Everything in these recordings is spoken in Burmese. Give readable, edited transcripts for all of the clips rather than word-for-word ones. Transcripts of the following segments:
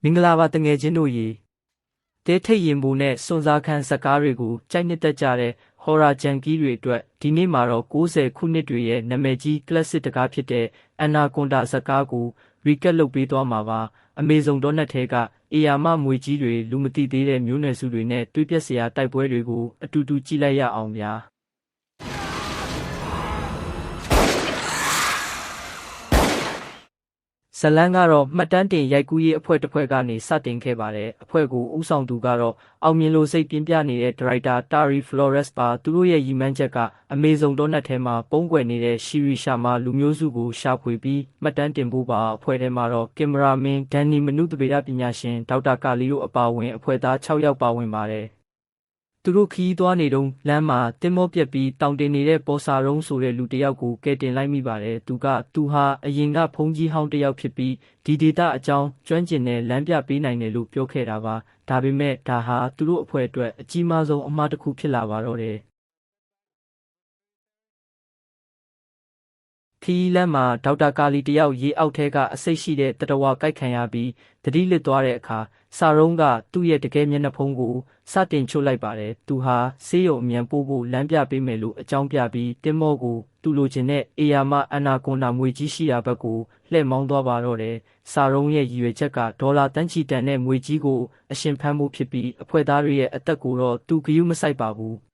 မင်္ဂလာပါတငယ်ချင်းတို့ရေတဲထိတ်ရင်ပူနဲ့စွန်စားခန်းဇကားတွေကိုကြိုက်နှစ်သက်ကြတဲ့ horror junkie တွေအတွက်ဒီနေ့မှာတော့90ခုနှစ်တွေရဲ့နာမည်ကြီး classic တကားဖြစ်တဲ့ Anaconda ဇကားကို recap လုပ်ပေးသွားမှာပါAmazon.net ထဲကအေယာမမွေကြီးတွေလူမသိသေးတဲ့မျိုးနွယ်စုတွေနဲ့တွေးပြက်စရာတိုက်ပွဲတွေကိုအတူတူကြည့်လိုက်ရအောင်ဗျာဇလန်းကတော့မှတ်တမ်းတင်ရိုက်ကူးရေးအဖွဲ့တစ်ဖွဲ့ကနေစတင်ခဲ့ပါတယ်။အဖွဲ့ကိုဦးဆောင်သူကတော့အောင်မြင်လို့စိတ်ပြင်းပြနေတဲ့ဒါရိုက်တာ Terry Flores ပါသူတို့ရဲ့ရည်မှန်းချက်က Amazon.net ထဲမှာပုံကွယ်နေတဲ့ Shiri Sharma လူမျိုးစုကိုရှာဖွေပြီးမှတ်တမ်းတင်ဖို့ပါအဖွဲ့ထဲမှာတော့ကင်မရာမင်းဒန်နီမနုသဗေဒပညာရှင်ဒေါက်တာကာလီတို့အပါအဝင်အဖွဲ့သား6ယောက်ပါဝင်ပါတယ်။သူတို့ခီးသွားနေတုန်းလမ်းမှာတင်မောပြက်ပြီးတောင်တင်နေတဲ့ပေါ်စာရုံးဆိုတဲ့လူတစ်ယောက်ကိုကယ်တင်လိုက်မိပါတယ်။သူဟာအရင်ကဖုန်းကြီးဟောင်းတစ်ယောက်ဖြစ်ပြီးဒီဒေတာအကြောင်းကျွမ်းကျင်တဲ့လမ်းပြပေးနိုင်တယ်လို့ပြောခဲ့တာပါ။ဒါပေမဲ့ဒါဟာသူတို့အဖွဲ့အတွက်အကြီးမားဆုံးအမှားတစ်ခုဖြစ်လာပါတော့တယ်။ခီးလမ်းမှာဒေါက်တာကာလီတယောက်ရေအောက်ထဲကအဆိပ်ရှိတဲ့တတဝါကိုက်ခံရပြီးသတိလစ်သွားတဲ့အခါစာရုံးကသူ့ရဲ့တကယ်မျက်နှာဖုံးကိုစတင်ချို့လိုက်ပါတယ်။သူဟာဆေးရုံအမြန်ပို့ဖို့လမ်းပြပေးမယ်လို့အကြောင်းပြပြီးတင်မောကိုသူလိုချင်တဲ့အေယာမအနာကွန်ဒါမွေကြီးရှိရာဘက်ကိုလှည့်မောင်းသွားပါတော့တယ်။စာရုံးရဲ့ရည်ရွယ်ချက်ကဒေါ်လာတန်းချီတန်တဲ့မွေကြီးကိုအရှင်ဖမ်းဖို့ဖြစ်ပြီးအဖွဲ့သားတွေရဲ့အသက်ကိုတော့သူဂရုမစိုက်ပါဘူး။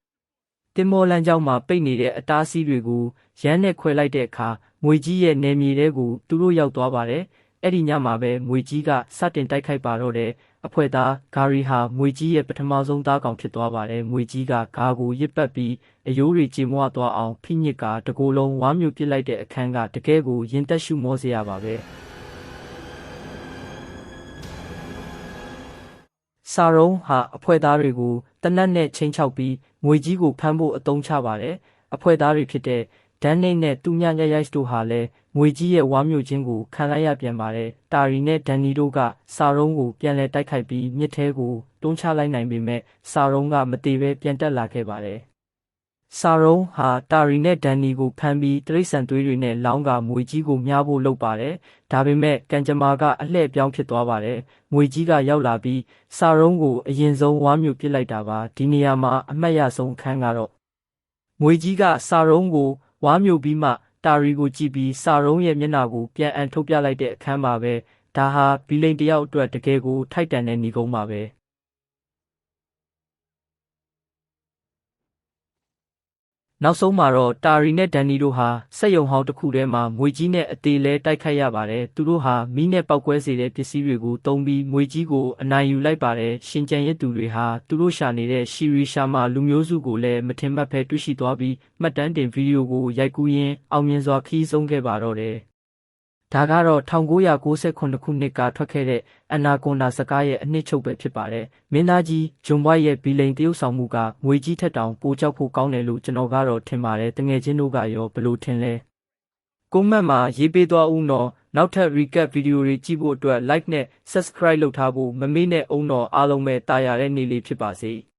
တင်မောလမ်းကြောင်းမှာပိတ်နေတဲ့အတားအဆီးတွေကိုရမ်းနဲ့ခွဲလိုက်တဲ့အခါမွေကြီးရဲ့နယ်မြေထဲကိုသူတို့ရောက်သွားပါတယ်။အဲ့ဒီညမှာပဲမွေကြီးကစတင်တိုက်ခိုက်ပါတော့တယ်။အဖွဲ့သားဂါရီဟာမွေကြီးရဲ့ပထမဆုံးသားကောင်ဖြစ်သွားပါတယ်။မွေကြီးကဂါကိုရစ်ပတ်ပြီးအယိုးတွေကြေမွသွားအောင်ဖိညစ်ကတကိုယ်လုံးဝါမျိုးပစ်လိုက်တဲ့အခန်းကတကယ်ကိုရင်တက်ရှုမောစရာပါပဲ။စာရုံးဟာအဖွဲ့သားတွေကိုတနတ်နဲ့ချိန်ချောက်ပြီးမွေကြီးကိုဖမ်းဖို့အသုံးချပါတယ်။အဖွဲ့သားတွေဖြစ်တဲ့ဒန်နိတ်နဲ့တူညညရိုက်တို့ဟာလည်းမွေကြီးရဲ့ဝါမျိုးချင်းကိုခံလိုက်ရပြန်ပါတယ်။တာရီနဲ့ဒန်နီတို့ကစာရုံးကိုပြန်လည်တိုက်ခိုက်ပြီးမြစ်ထဲကိုတွန်းချလိုက်နိုင်ပေမဲ့စာရုံးကမတည်ပဲပြန်တက်လာခဲ့ပါတယ်။စာရုံးဟာတာရီနဲ့ဒန်နီကိုဖမ်းပြီးတရိတ်ဆန်သွေးတွေနဲ့လောင်းကမွေကြီးကိုမြားဖို့လုပ်ပါတယ်။ဒါပေမဲ့ကန်ကြမာကအလှည့်ပြောင်းဖြစ်သွားပါတယ်။မွေကြီးကရောက်လာပြီးစာရုံးကိုအရင်ဆုံးဝါမျိုးပစ်လိုက်တာပါ။ဒီနေရာမှာအမှတ်ရဆုံးအခန်းကတော့မွေကြီးကစာရုံးကိုဝါမျိုးပြီးမှတာရီကိုကြည့်ပြီးစာရုံးရဲ့မျက်နှာကိုပြန်အန်ထုတ်ပြလိုက်တဲ့အခန်းပါပဲဒါဟာဘီလိန်တယောက်အတွက်တကယ်ကိုထိုက်တန်တဲ့ညီကုန်းပါပဲနောက်ဆုံးမှာတော့တာရီနဲ့ဒန်နီတို့ဟာစက်ရုံဟောင်းတစ်ခုထဲမှာမွေကြီးနဲ့အသေးလဲတိုက်ခိုက်ရပါတယ်သူတို့ဟာမီးနဲ့ပောက်ကွဲစေတဲ့ပစ္စည်းတွေကိုတုံးပြီးမွေကြီးကိုအနိုင်ယူလိုက်ပါတယ်ရှင်ကျန်ရစ်သူတွေဟာသူတို့ရှာနေတဲ့ရှီရီရှာမာလူမျိုးစုကိုလည်းမထင်မှတ်ဘဲတွေ့ရှိသွားပြီးမှတ်တမ်းတင်ဗီဒီယိုကိုရိုက်ကူးရင်းအောင်မြင်စွာခီးဆုံးခဲ့ပါတော့တယ်ဒါကတော့1998ခုနှစ်ကထွက်ခဲ့တဲ့အနာကွန်ဒါဇကားရဲ့အနှစ်ချုပ်ပဲဖြစ်ပါတယ်။မင်းသားကြီးဂျွန်ဘွိုက်ရဲ့ဘီလိန်တရုပ်ဆောင်မှုကငွေကြီးထက်တောင်ပိုကြောက်ဖို့ကောင်းတယ်လို့ကျွန်တော်ကတော့ထင်ပါတယ်။တငယ်ချင်းတို့ကရောဘယ်လိုထင်လဲ။ကွန်မန့်မှာရေးပေးသွားဦးနော်။နောက်ထပ် recap ဗီဒီယိုတွေကြည့်ဖို့အတွက် like နဲ့ subscribe လုပ်ထားဖို့မမေ့နဲ့ဦးနော်အားလုံးပဲတာယာတဲ့နေ့လေးဖြစ်ပါစေ။